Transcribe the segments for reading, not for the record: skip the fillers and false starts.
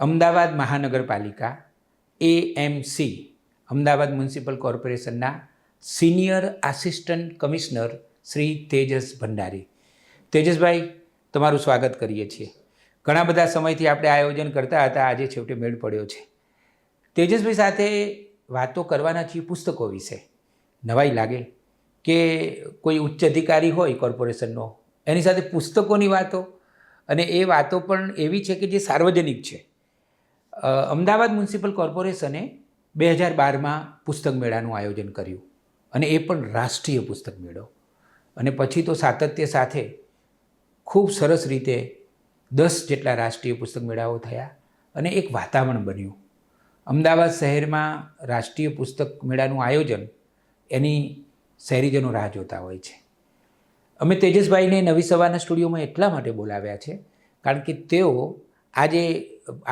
અમદાવાદ મહાનગરપાલિકા AMC Ahmedabad municipal કોર્પોરેશનના senior assistant commissioner Shri Tejas Bhandari. Tejasbhai, તમારું સ્વાગત કરીએ છીએ. ઘણા બધા સમયથી આપણે આયોજન કરતા હતા, આજે છેવટે મેળ પડ્યો છે. તેજસભાઈ સાથે વાતો કરવાના છીએ પુસ્તકો વિશે. નવાઈ લાગે કે કોઈ ઉચ્ચ અધિકારી હોય કોર્પોરેશનનો, એની સાથે પુસ્તકોની વાતો, અને એ વાતો પણ એવી છે કે જે સાર્વજનિક છે. અમદાવાદ મ્યુનિસિપલ કોર્પોરેશને 2012માં પુસ્તક મેળાનું આયોજન કર્યું, અને એ પણ રાષ્ટ્રીય પુસ્તક મેળો. અને પછી તો સાતત્ય સાથે ખૂબ સરસ રીતે 10 જેટલા રાષ્ટ્રીય પુસ્તક મેળાઓ થયા, અને એક વાતાવરણ બન્યું. અમદાવાદ શહેરમાં રાષ્ટ્રીય પુસ્તક મેળાનું આયોજન, એની શહેરીજનો રાહ જોતા હોય છે. અમે તેજસભાઈને નવી સવારના સ્ટુડિયોમાં એટલા માટે બોલાવ્યા છે કારણ કે તેઓ આ જે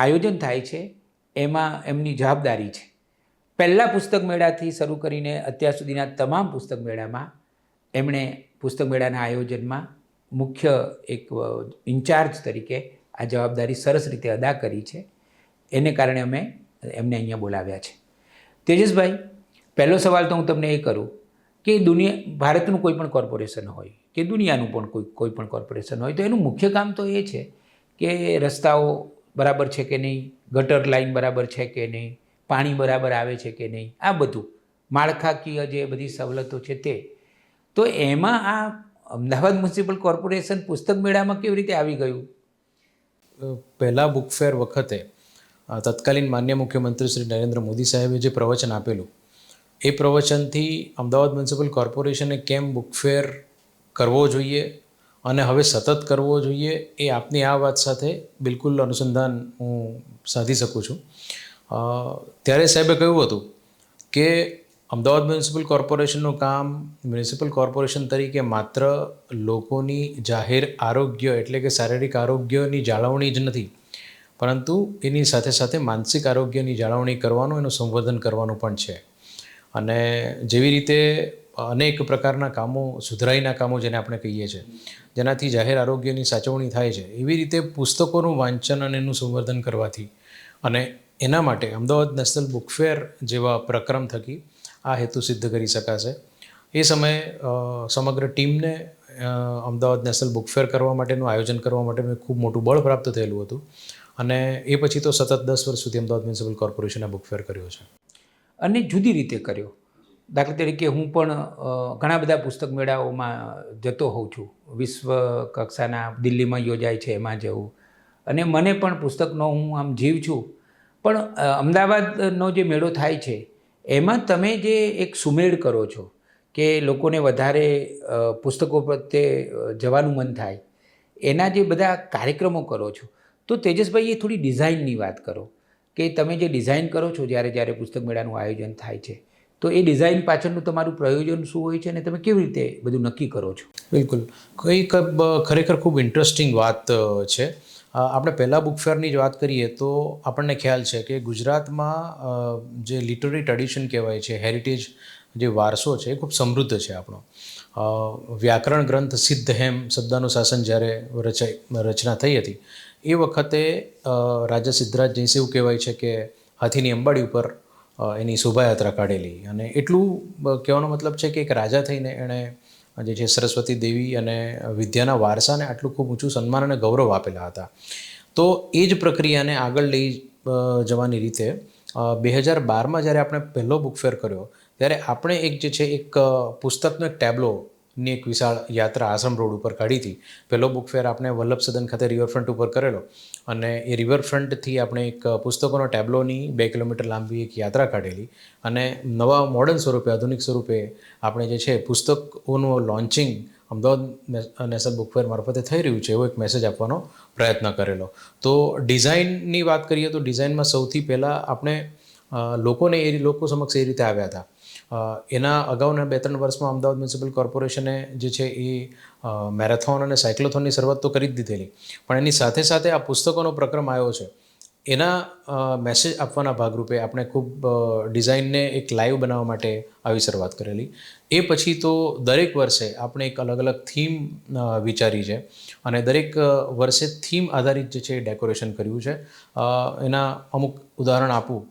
આયોજન થાય છે એમાં એમની જવાબદારી છે. પહેલાં પુસ્તક મેળાથી શરૂ કરીને અત્યાર સુધીના તમામ પુસ્તક મેળામાં એમણે પુસ્તક મેળાના આયોજનમાં મુખ્ય એક ઇન્ચાર્જ તરીકે આ જવાબદારી સરસ રીતે અદા કરી છે. એને કારણે અમે એમને અહીંયા બોલાવ્યા છે. તેજસભાઈ, પહેલો સવાલ તો હું તમને એ કરું કે ભારતનું કોઈ પણ કોર્પોરેશન હોય કે દુનિયાનું પણ કોઈ પણ કોર્પોરેશન હોય, તો એનું મુખ્ય કામ તો એ છે કે રસ્તાઓ બરાબર છે કે નહીં, ગટર લાઈન બરાબર છે કે નહીં, પાણી બરાબર આવે છે કે નહીં, આ બધું માળખાકીય જે બધી સવલતો છે તે. તો એમાં આ અમદાવાદ મ્યુનિસિપલ કોર્પોરેશન પુસ્તક મેળામાં કેવી રીતે આવી ગયું? પહેલાં બુક ફેર વખતે તત્કાલીન માન્ય મુખ્યમંત્રી શ્રી નરેન્દ્ર મોદી સાહેબે જે પ્રવચન આપેલું, એ પ્રવચનથી અમદાવાદ મ્યુનિસિપલ કોર્પોરેશને કેમ બુક ફેર કરવો જોઈએ અને હવે સતત કરવો જોઈએ, એ આપની આ વાત સાથે બિલકુલ અનુસંધાન હું સાધી શકું છું. ત્યારે સાહેબે કહ્યું હતું કે અમદાવાદ મ્યુનિસિપલ કોર્પોરેશનનું કામ મ્યુનિસિપલ કોર્પોરેશન તરીકે માત્ર લોકોની જાહેર આરોગ્ય એટલે કે શારીરિક આરોગ્યની જાળવણી જ નથી, પરંતુ એની સાથે સાથે માનસિક આરોગ્યની જાળવણી કરવાનું, એનું સંવર્ધન કરવાનું પણ છે. અને જેવી રીતે અનેક પ્રકારના કામો, સુધરાઈના કામો જેને આપણે કહીએ છીએ, જેનાથી જાહેર આરોગ્યની સાચવણી થાય છે, એવી રીતે પુસ્તકોનું વાંચન અને એનું સંવર્ધન કરવાથી, અને એના માટે અમદાવાદ નેશનલ બુક ફેર જેવા પ્રક્રમ થકી આ હેતુ સિદ્ધ કરી શકાશે. એ સમયે સમગ્ર ટીમને અમદાવાદ નેશનલ બુક ફેર કરવા માટેનું આયોજન કરવા માટેનું ખૂબ મોટું બળ પ્રાપ્ત થયેલું હતું. અને એ પછી તો સતત 10 વર્ષ સુધી અમદાવાદ મ્યુનિસિપલ કોર્પોરેશને બુક ફેર કર્યો છે. અને જુદી રીતે કર્યો. દાખલા તરીકે હું પણ ઘણા બધા પુસ્તક મેળાઓમાં જતો હોઉં છું. વિશ્વ કક્ષાના દિલ્હીમાં યોજાય છે એમાં જવું, અને મને પણ પુસ્તકનો હું આમ જીવ છું. પણ અમદાવાદનો જે મેળો થાય છે એમાં તમે જે એક સુમેળ કરો છો કે લોકોને વધારે પુસ્તકો પ્રત્યે જવાનું મન થાય, એના જે બધા કાર્યક્રમો કરો છો, તો તેજસભાઈ એ થોડી ડિઝાઇનની વાત કરો કે તમે જે ડિઝાઇન કરો છો જ્યારે પુસ્તક મેળાનું આયોજન થાય છે, તો એ ડિઝાઇન પાછળનું તમારું પ્રયોજન શું હોય છે અને તમે કેવી રીતે બધું નક્કી કરો છો? બિલકુલ, ખરેખર ખૂબ ઇન્ટરેસ્ટિંગ વાત છે. આપણે પહેલાં બુક ફેરની જ વાત કરીએ તો આપણને ખ્યાલ છે કે ગુજરાતમાં જે લિટરરી ટ્રેડિશન કહેવાય છે, હેરિટેજ જે વારસો છે, એ ખૂબ સમૃદ્ધ છે આપણો. વ્યાકરણ ગ્રંથ સિદ્ધહેમ શબ્દનું શાસન જ્યારે રચના થઈ હતી, એ વખતે રાજા સિદ્ધરાજ જયસિંહ એવું કહેવાય છે કે હાથીની અંબાડી ઉપર એની શોભાયાત્રા કાઢેલી. અને એટલું કહેવાનો મતલબ છે કે એક રાજા થઈને એણે જે છે સરસ્વતી દેવી અને વિદ્યાના વારસાને આટલું ખૂબ ઊંચું સન્માન અને ગૌરવ આપેલા હતા. તો એ જ પ્રક્રિયાને આગળ લઈ જવાની રીતે 2012માં જ્યારે આપણે પહેલો બુક ફેર કર્યો, ત્યારે આપણે એક જે છે એક પુસ્તકનો એક ટેબ્લોની એક વિશાળ યાત્રા આશ્રમ રોડ ઉપર કાઢી હતી. પહેલો બુક ફેર આપણે વલ્લભ સદન ખાતે રિવરફ્રન્ટ ઉપર કરેલો, અને એ રિવરફ્રન્ટથી આપણે એક પુસ્તકોનો ટેબ્લોની 2 કિલોમીટર લાંબી એક યાત્રા કાઢેલી. અને નવા મોડર્ન સ્વરૂપે, આધુનિક સ્વરૂપે આપણે જે છે પુસ્તકોનું launching Ahmedabad national book fair મારફતે થઈ રહ્યું છે, એવો એક મેસેજ આપવાનો પ્રયત્ન કરેલો. તો ડિઝાઇનની વાત કરીએ તો ડિઝાઇનમાં સૌથી પહેલાં આપણે લોકો સમક્ષ એ રીતે આવ્યા હતા. એના અગાઉના 2-3 વર્ષમાં અમદાવાદ મ્યુનિસિપલ કોર્પોરેશને જે છે એ મેરેથોન અને સાયક્લોથોનની શરૂઆત તો કરી જ દીધેલી, પણ એની સાથે સાથે આ પુસ્તકોનો પ્રક્રમ આવ્યો છે. એના મેસેજ આપવાના ભાગરૂપે આપણે ખૂબ ડિઝાઇનને એક લાઈવ બનાવવા માટે આવી શરૂઆત કરેલી. એ પછી તો દરેક વર્ષે આપણે એક અલગ અલગ થીમ વિચારી છે અને દરેક વર્ષે થીમ આધારિત જે છે એ ડેકોરેશન કર્યું છે. એના અમુક ઉદાહરણ આપું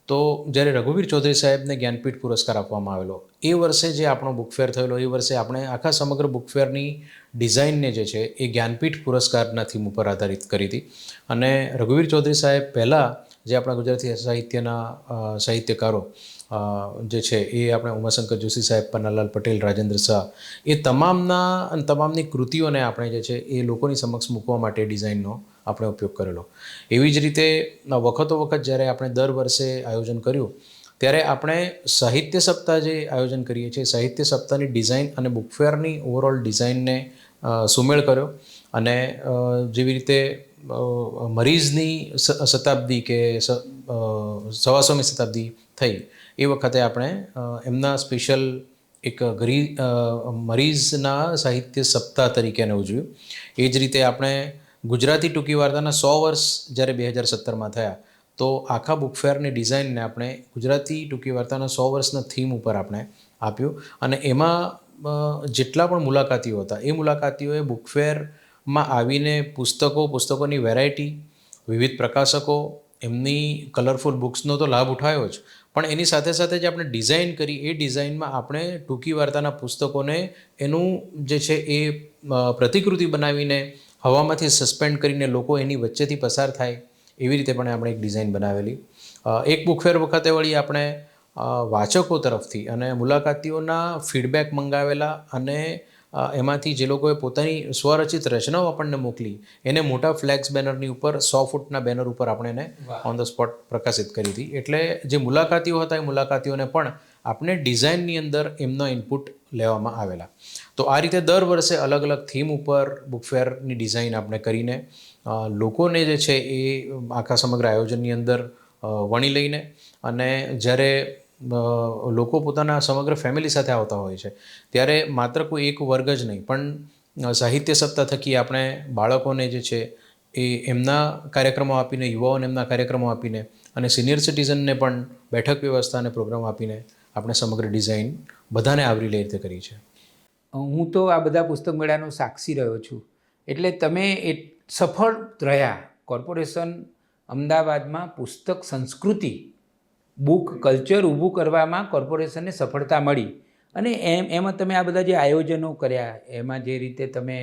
તો જ્યારે રઘુવીર ચૌધરી સાહેબને જ્ઞાનપીઠ પુરસ્કાર આપવામાં આવેલો એ વર્ષે જે આપણો બુકફેર થયેલો એ વર્ષે આપણે આખા સમગ્ર બુકફેરની ડિઝાઇનને જે છે એ જ્ઞાનપીઠ પુરસ્કારના થીમ ઉપર આધારિત કરી હતી. અને રઘુવીર ચૌધરી સાહેબ પહેલાં જે આપણા ગુજરાતી સાહિત્યના સાહિત્યકારો જે છે એ આપણે ઉમાશંકર જોશી સાહેબ, પન્નાલાલ પટેલ, રાજેન્દ્ર શાહ, એ તમામની કૃતિઓને આપણે જે છે એ લોકોની સમક્ષ મૂકવા માટે ડિઝાઇનનો આપણે ઉપયોગ કરેલો. એવી જ રીતે વખતો વખત જ્યારે આપણે દર વર્ષે આયોજન કર્યું ત્યારે આપણે સાહિત્ય સપ્તાહ જે આયોજન કરીએ છીએ સાહિત્ય સપ્તાહની ડિઝાઇન અને બુકફેરની ઓવરઓલ ડિઝાઇનને સુમેળ કર્યો. અને જેવી રીતે મરીઝની શતાબ્દી કે 125મી શતાબ્દી થઈ એ વખતે આપણે એમના સ્પેશિયલ એક મરીઝના સાહિત્ય સપ્તાહ તરીકે એને ઉજવ્યું. એ જ રીતે આપણે ગુજરાતી ટૂંકી વાર્તાના 100 વર્ષ જ્યારે 2017માં થયા તો આખા બુકફેરની ડિઝાઇનને આપણે ગુજરાતી ટૂંકી વાર્તાના 100 વર્ષના થીમ ઉપર આપણે આપ્યું. અને એમાં જેટલા પણ મુલાકાતીઓ હતા એ મુલાકાતીઓએ બુકફેરમાં આવીને પુસ્તકોની વેરાયટી, વિવિધ પ્રકાશકો, એમની કલરફુલ બુક્સનો તો લાભ ઉઠાવ્યો જ, પણ એની સાથે સાથે જે આપણે ડિઝાઇન કરી એ ડિઝાઇનમાં આપણે ટૂંકી વાર્તાના પુસ્તકોને એનું જે છે એ પ્રતિકૃતિ બનાવીને હવામાંથી સસ્પેન્ડ કરીને લોકો એની વચ્ચેથી પસાર થાય એવી રીતે પણ આપણે એક ડિઝાઇન બનાવેલી. એક બુકફેર વખતે વળી આપણે વાચકો તરફથી અને મુલાકાતીઓના ફીડબેક મંગાવેલા અને એમાંથી જે લોકોએ પોતાની સ્વરચિત રચનાઓ આપણને મોકલી એને મોટા ફ્લેક્સ બેનરની ઉપર 100 ફૂટના બેનર ઉપર આપણે એને ઓન ધ સ્પોટ પ્રકાશિત કરી હતી. એટલે જે મુલાકાતીઓ હતા એ મુલાકાતીઓને પણ આપણે ડિઝાઇનની અંદર એમનો ઇનપુટ લેવામાં આવેલા. તો આ રીતે દર વર્ષે અલગ અલગ થીમ ઉપર બુકફેરની ડિઝાઇન આપણે કરીને લોકોને જે છે એ આખા સમગ્ર આયોજનની અંદર વણી લઈને અને જ્યારે લોકો પોતાના સમગ્ર ફેમિલી સાથે આવતા હોય છે ત્યારે માત્ર કોઈ એક વર્ગ જ નહીં પણ સાહિત્ય સપ્તાહ થકી આપણે બાળકોને જે છે એ એમના કાર્યક્રમો આપીને, યુવાઓને એમના કાર્યક્રમો આપીને અને સિનિયર સિટીઝનને પણ બેઠક વ્યવસ્થા અને પ્રોગ્રામ આપીને આપણે સમગ્ર ડિઝાઇન બધાને આવરી લે રીતે કરી છે. હું તો આ બધા પુસ્તક મેળાનો સાક્ષી રહ્યો છું. એટલે તમે એ સફળ રહ્યા. કોર્પોરેશન અમદાવાદમાં પુસ્તક સંસ્કૃતિ, બુક કલ્ચર ઊભું કરવામાં કોર્પોરેશનને સફળતા મળી. અને એમાં તમે આ બધા જે આયોજનો કર્યા એમાં જે રીતે તમે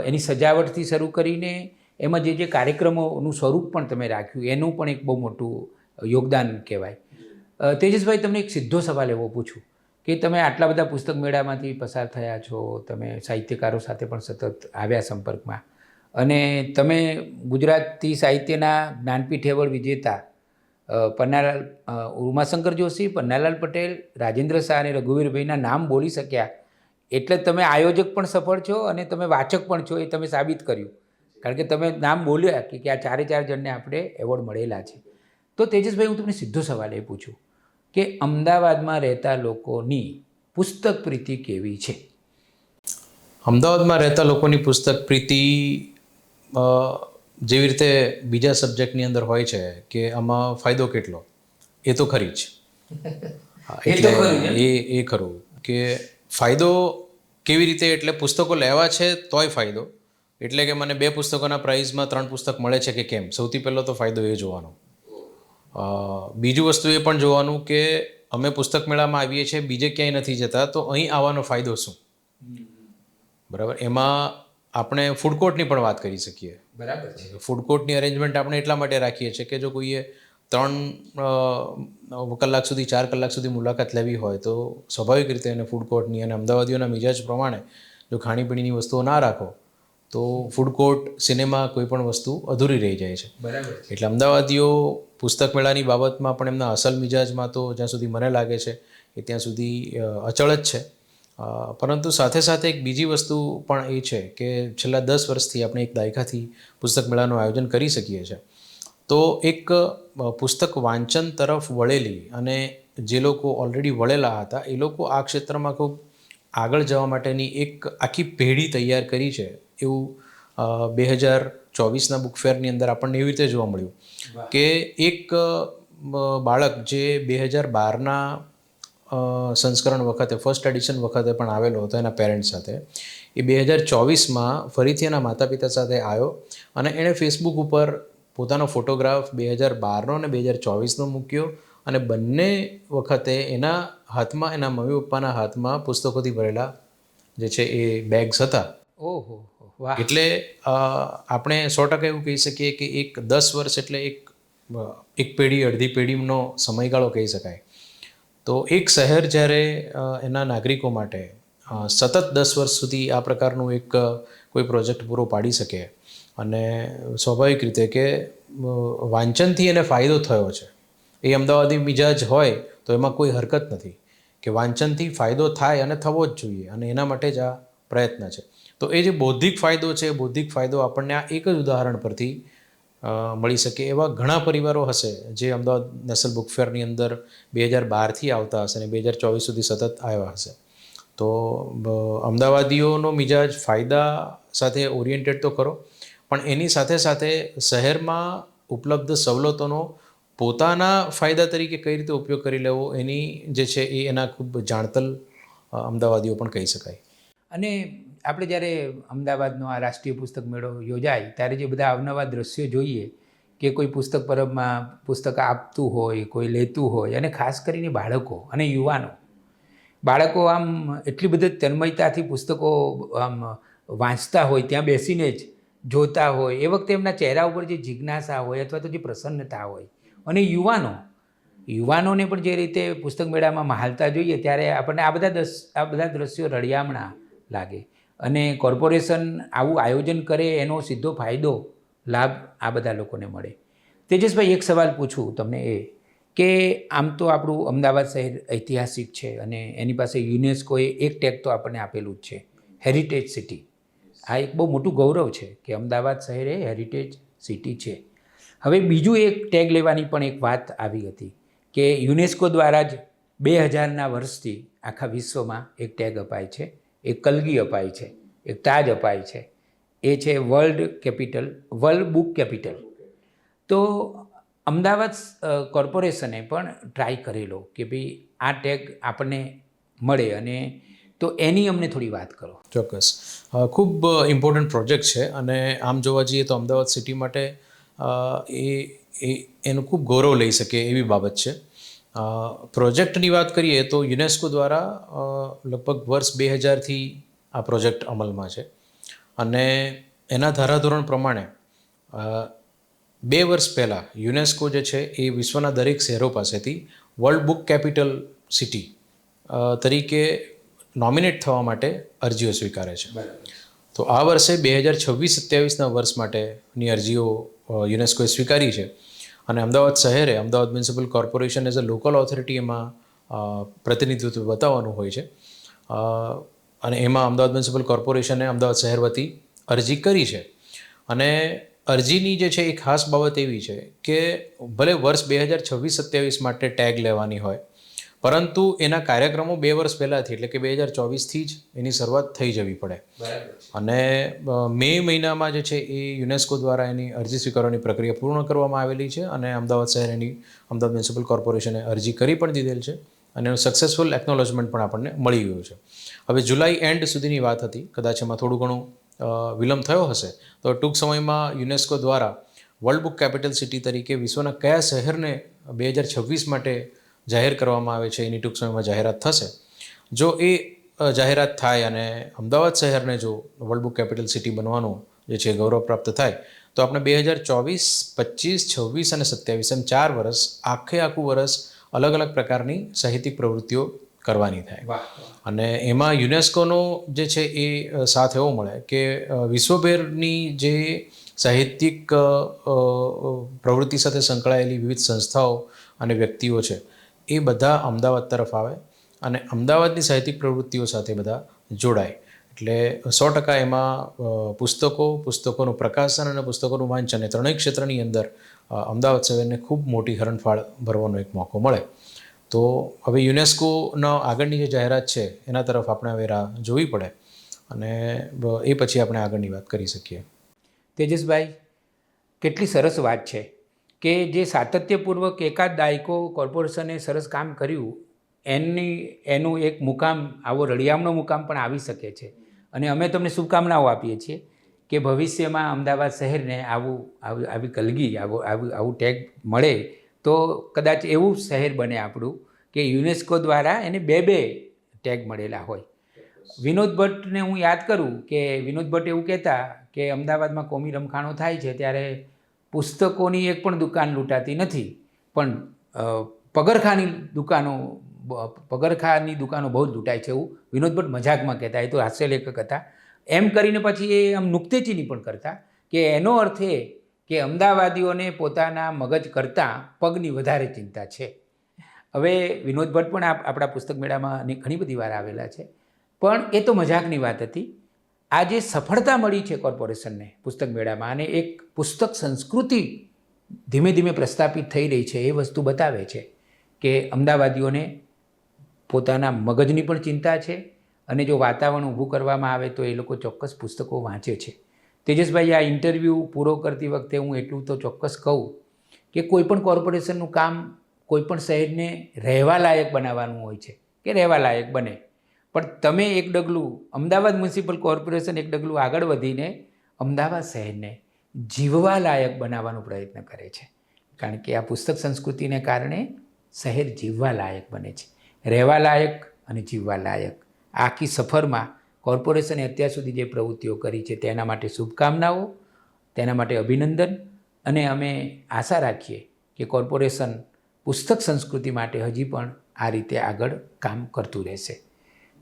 એની સજાવટથી શરૂ કરીને એમાં જે કાર્યક્રમોનું સ્વરૂપ પણ તમે રાખ્યું એનું પણ એક બહુ મોટું યોગદાન કહેવાય. તેજસભાઈ, તમને એક સીધો સવાલ એવો પૂછું કે તમે આટલા બધા પુસ્તક મેળામાંથી પસાર થયા છો, તમે સાહિત્યકારો સાથે પણ સતત આવ્યા સંપર્કમાં, અને તમે ગુજરાતી સાહિત્યના જ્ઞાનપીઠ એવોર્ડ વિજેતા ઉમાશંકર જોશી, પન્નાલાલ પટેલ, રાજેન્દ્ર શાહ અને રઘુવીરભાઈના નામ બોલી શક્યા એટલે તમે આયોજક પણ સફળ છો અને તમે વાચક પણ છો, એ તમે સાબિત કર્યું. કારણ કે તમે નામ બોલ્યા કે આ 4 જણને આપણે એવોર્ડ મળેલા છે. તો તેજસભાઈ, હું તમને સીધો સવાલ એ પૂછું કે અમદાવાદમાં રહેતા લોકોની પુસ્તક પ્રીતિ કેવી છે? અમદાવાદમાં રહેતા લોકોની પુસ્તક પ્રીતિ જેવી રીતે બીજા સબ્જેક્ટની અંદર હોય છે કે આમાં ફાયદો કેટલો, એ તો ખરી જ. એટલે એ ખરું કે ફાયદો કેવી રીતે, એટલે પુસ્તકો લેવા છે તોય ફાયદો, એટલે કે મને 2 પુસ્તકોના પ્રાઇઝમાં 3 પુસ્તક મળે છે કે કેમ, સૌથી પહેલો તો ફાયદો એ જોવાનો. બીજું વસ્તુ એ પણ જોવાનું કે અમે પુસ્તક મેળામાં આવીએ છીએ, બીજે ક્યાંય નથી જતા, તો અહીં આવવાનો ફાયદો શું? બરાબર. એમાં આપણે ફૂડ કોર્ટની પણ વાત કરી શકીએ. બરાબર છે. ફૂડ કોર્ટની અરેન્જમેન્ટ આપણે એટલા માટે રાખીએ છીએ કે જો કોઈએ 3 કલાક સુધી 4 કલાક સુધી મુલાકાત લેવી હોય તો સ્વાભાવિક રીતે એને ફૂડ કોર્ટની અને અમદાવાદીઓના મિજાજ પ્રમાણે જો ખાણીપીણીની વસ્તુઓ ના રાખો તો ફૂડ કોર્ટ, સિનેમા, કોઈ પણ વસ્તુ અધૂરી રહી જાય છે. બરાબર. એટલે અમદાવાદીઓ પુસ્તક મેળાની બાબતમાં પણ એમના અસલ મિજાજમાં તો જ્યાં સુધી મને લાગે છે એ ત્યાં સુધી અચળ જ છે. પરંતુ સાથે સાથે એક બીજી વસ્તુ પણ એ છે કે છેલ્લા 10 વર્ષથી આપણે એક દાયકાથી પુસ્તક મેળાનું આયોજન કરી શકીએ છીએ. તો એક પુસ્તક વાંચન તરફ વળેલી અને જે લોકો ઓલરેડી વળેલા હતા એ લોકો આ ક્ષેત્રમાં ખૂબ આગળ જવા માટેની એક આખી પેઢી તૈયાર કરી છે એવું 24ના બુક ફેરની અંદર આપણને એવી રીતે જોવા મળ્યું કે એક બાળક જે 2012ના સંસ્કરણ વખતે ફર્સ્ટ એડિશન વખતે પણ આવેલો હતો એના પેરેન્ટ્સ સાથે, એ 2024માં ફરીથી એના માતા પિતા સાથે આવ્યો અને એણે ફેસબુક ઉપર પોતાનો ફોટોગ્રાફ 2012નો અને 2024નો મૂક્યો અને બંને વખતે એના હાથમાં, એના મમ્મી પપ્પાના હાથમાં પુસ્તકોથી ભરેલા જે છે એ બેગ્સ હતા. ઓહો, વાહ. એટલે આપણે 100% એવું કહી શકીએ કે એક 10 વર્ષ એટલે એક પેઢી, અડધી પેઢીનો સમયગાળો કહી શકાય. તો એક શહેર જ્યારે એના નાગરિકો માટે સતત 10 વર્ષ સુધી આ પ્રકારનું એક કોઈ પ્રોજેક્ટ પૂરો પાડી શકે અને સ્વાભાવિક રીતે કે વાંચનથી એને ફાયદો થયો છે, એ અમદાવાદી મિજાજ હોય તો એમાં કોઈ હરકત નથી કે વાંચનથી ફાયદો થાય અને થવો જ જોઈએ અને એના માટે જ આ પ્રયત્ન છે. તો એ જે બૌદ્ધિક ફાયદો છે, બૌદ્ધિક ફાયદો આપણને આ એક જ ઉદાહરણ પરથી મળી શકે. એવા ઘણા પરિવારો હશે જે અમદાવાદ નેશનલ બુક ફેરની અંદર 2012થી આવતા હશે અને 2024 સુધી સતત આવ્યા હશે. તો અમદાવાદીઓનો મિજાજ ફાયદા સાથે ઓરિએન્ટેડ તો ખરો, પણ એની સાથે સાથે શહેરમાં ઉપલબ્ધ સવલતોનો પોતાના ફાયદા તરીકે કઈ રીતે ઉપયોગ કરી લેવો એની જે છે એ એના ખૂબ જાણતલ અમદાવાદીઓ પણ કહી શકાય. અને આપણે જ્યારે અમદાવાદનો આ રાષ્ટ્રીય પુસ્તક મેળો યોજાય ત્યારે જે બધા અવનવા દ્રશ્યો જોઈએ કે કોઈ પુસ્તક પરબમાં પુસ્તક આપતું હોય, કોઈ લેતું હોય, અને ખાસ કરીને બાળકો અને બાળકો આમ એટલી બધી તન્મયતાથી પુસ્તકો આમ વાંચતા હોય, ત્યાં બેસીને જ જોતા હોય, એ વખતે એમના ચહેરા ઉપર જે જિજ્ઞાસા હોય અથવા તો જે પ્રસન્નતા હોય, અને યુવાનોને પણ જે રીતે પુસ્તક મેળામાં મહાલતા જોઈએ ત્યારે આપણને આ બધા દ્રશ્યો રળિયામણા લાગે. અને કોર્પોરેશન આવું આયોજન કરે એનો સીધો ફાયદો, લાભ આ બધા લોકોને મળે. તેજસભાઈ, એક સવાલ પૂછું તમને એ કે આમ તો આપણું અમદાવાદ શહેર ઐતિહાસિક છે અને એની પાસે યુનેસ્કોએ એક ટેગ તો આપણને આપેલું જ છે, હેરિટેજ સિટી. આ એક બહુ મોટું ગૌરવ છે કે અમદાવાદ શહેર એ હેરિટેજ સિટી છે. હવે બીજું એક ટેગ લેવાની પણ એક વાત આવી હતી કે યુનેસ્કો દ્વારા જ 2000ના વર્ષથી આખા વિશ્વમાં એક ટેગ અપાય છે, એક કલગી અપાય છે, એક તાજ અપાય છે. એ છે વર્લ્ડ બુક કેપિટલ. તો અમદાવાદ કોર્પોરેશને પણ ટ્રાય કરેલો કે ભાઈ આ ટેગ આપણને મળે, અને તો એની અમને થોડી વાત કરો. ચોક્કસ, ખૂબ ઇમ્પોર્ટન્ટ પ્રોજેક્ટ છે અને આમ જોવા જઈએ તો અમદાવાદ સિટી માટે એનું ખૂબ ગૌરવ લઈ શકે એવી બાબત છે. પ્રોજેક્ટની વાત કરીએ તો યુનેસ્કો દ્વારા લગભગ વર્ષ 2000થી આ પ્રોજેક્ટ અમલમાં છે અને એના ધારાધોરણ પ્રમાણે 2 વર્ષ પહેલાં યુનેસ્કો જે છે એ વિશ્વના દરેક શહેરો પાસેથી વર્લ્ડ બુક કેપિટલ સિટી તરીકે નોમિનેટ થવા માટે અરજીઓ સ્વીકારે છે. તો આ વર્ષે 2026-27ના વર્ષ માટેની અરજીઓ યુનેસ્કોએ સ્વીકારી છે અને અમદાવાદ શહેરે, Ahmedabad municipal corporation as a local authority એમાં પ્રતિનિધિત્વ બતાવવાનું હોય છે અને એમાં અમદાવાદ મ્યુનિસિપલ કોર્પોરેશને અમદાવાદ શહેર વતી અરજી કરી છે. અને અરજીની જે છે એ ખાસ બાબત એવી છે કે ભલે વર્ષ 2026-27 માટે ટેગ લેવાની હોય, પરંતુ એના કાર્યક્રમો 2 વર્ષ પહેલાંથી એટલે કે 2024થી જ એની શરૂઆત થઈ જવી પડે. અને મે મહિનામાં જે છે એ યુનેસ્કો દ્વારા એની અરજી સ્વીકારવાની પ્રક્રિયા પૂર્ણ કરવામાં આવેલી છે અને અમદાવાદ શહેરની અમદાવાદ મ્યુનિસિપલ કોર્પોરેશને અરજી કરી પણ દીધેલ છે અને એનું સક્સેસફુલ એકનોલેજમેન્ટ પણ આપણને મળી ગયું છે. હવે જુલાઈ એન્ડ સુધીની વાત હતી, કદાચ એમાં થોડું ઘણું વિલંબ થયો હશે, તો ટૂંક સમયમાં યુનેસ્કો દ્વારા વર્લ્ડ બુક કેપિટલ સિટી તરીકે વિશ્વના કયા શહેરને 2026 માટે જાહેર કરવામાં આવે છે એની ટૂંક સમયમાં જાહેરાત થશે. જો એ જાહેરાત થાય અને અમદાવાદ શહેરને જો વર્લ્ડ બુક કેપિટલ સિટી બનવાનું જે છે ગૌરવ પ્રાપ્ત થાય તો આપણે 2024, 25, 26 અને 27 એમ 4 વર્ષ આખું વર્ષ અલગ અલગ પ્રકારની સાહિત્યિક પ્રવૃત્તિઓ કરવાની થાય. અને એમાં યુનેસ્કોનો જે છે એ સાથ એવો મળે કે વિશ્વભરની જે સાહિત્યિક પ્રવૃત્તિ સાથે સંકળાયેલી વિવિધ સંસ્થાઓ અને વ્યક્તિઓ છે એ બધા અમદાવાદ તરફ આવે અને અમદાવાદની સાહિત્યિક પ્રવૃત્તિઓ સાથે બધા જોડાય. એટલે 100% એમાં પુસ્તકોનું પ્રકાશન અને પુસ્તકોનું વાંચન એ ત્રણેય ક્ષેત્રની અંદર અમદાવાદ શહેરને ખૂબ મોટી હરણફાળ ભરવાનો એક મોકો મળે. તો હવે યુનેસ્કોનો આગળની જે જાહેરાત છે એના તરફ આપણે હવે રાહ જોવી પડે અને એ પછી આપણે આગળની વાત કરી શકીએ. તેજસભાઈ, કેટલી સરસ વાત છે કે જે સાતત્યપૂર્વક એકાદ દાયકો કોર્પોરેશને સરસ કામ કર્યું એનું એક મુકામ, આવો રળિયામણો મુકામ પણ આવી શકે છે. અને અમે તમને શુભકામનાઓ આપીએ છીએ કે ભવિષ્યમાં અમદાવાદ શહેરને આવી કલગી આવું ટેગ મળે તો કદાચ એવું શહેર બને આપણું કે યુનેસ્કો દ્વારા એને 2 ટેગ મળેલા હોય. વિનોદ ભટ્ટને હું યાદ કરું કે વિનોદ ભટ્ટ એવું કહેતા કે અમદાવાદમાં કોમી રમખાણો થાય છે ત્યારે પુસ્તકોની એક પણ દુકાન લૂંટાતી નથી, પણ પગરખાની દુકાનો બહુ જ લૂંટાય છે, એવું વિનોદ ભટ્ટ મજાકમાં કહેતા. એ તો હાસ્યલેખક હતા. એમ કરીને પછી એ આમ નુક્તેચીની પણ કરતા કે એનો અર્થ એ કે અમદાવાદીઓને પોતાના મગજ કરતાં પગની વધારે ચિંતા છે. હવે વિનોદ ભટ્ટ પણ આપણા પુસ્તક મેળામાં ઘણી બધી વાર આવેલા છે, પણ એ તો મજાકની વાત હતી. આ જે સફળતા મળી છે કોર્પોરેશનને પુસ્તક મેળામાં અને એક પુસ્તક સંસ્કૃતિ ધીમે ધીમે પ્રસ્થાપિત થઈ રહી છે, એ વસ્તુ બતાવે છે કે અમદાવાદીઓને પોતાના મગજની પણ ચિંતા છે અને જો વાતાવરણ ઊભું કરવામાં આવે તો એ લોકો ચોક્કસ પુસ્તકો વાંચે છે. તેજસભાઈ, આ ઇન્ટરવ્યૂ પૂરો કરતી વખતે હું એટલું તો ચોક્કસ કહું કે કોઈપણ કોર્પોરેશનનું કામ કોઈપણ શહેરને રહેવા લાયક બનાવવાનું હોય છે કે રહેવા લાયક બને, પણ તમે એક ડગલું અમદાવાદ મ્યુનિસિપલ કોર્પોરેશન એક ડગલું આગળ વધીને અમદાવાદ શહેરને જીવવા લાયક બનાવવાનો પ્રયત્ન કરે છે. કારણ કે આ પુસ્તક સંસ્કૃતિને કારણે શહેર જીવવા લાયક બને છે, રહેવા લાયક અને જીવવા લાયક. આખી સફરમાં કોર્પોરેશને અત્યાર સુધી જે પ્રવૃત્તિઓ કરી છે તેના માટે શુભકામનાઓ, તેના માટે અભિનંદન. અને અમે આશા રાખીએ કે કોર્પોરેશન પુસ્તક સંસ્કૃતિ માટે હજી પણ આ રીતે આગળ કામ કરતું રહેશે.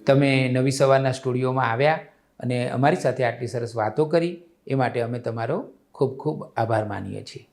તમે નવી સવારના સ્ટુડિયોમાં આવ્યા અને અમારી સાથે આટલી સરસ વાતો કરી એ માટે અમે તમારો ખૂબ ખૂબ આભાર માનીએ છીએ.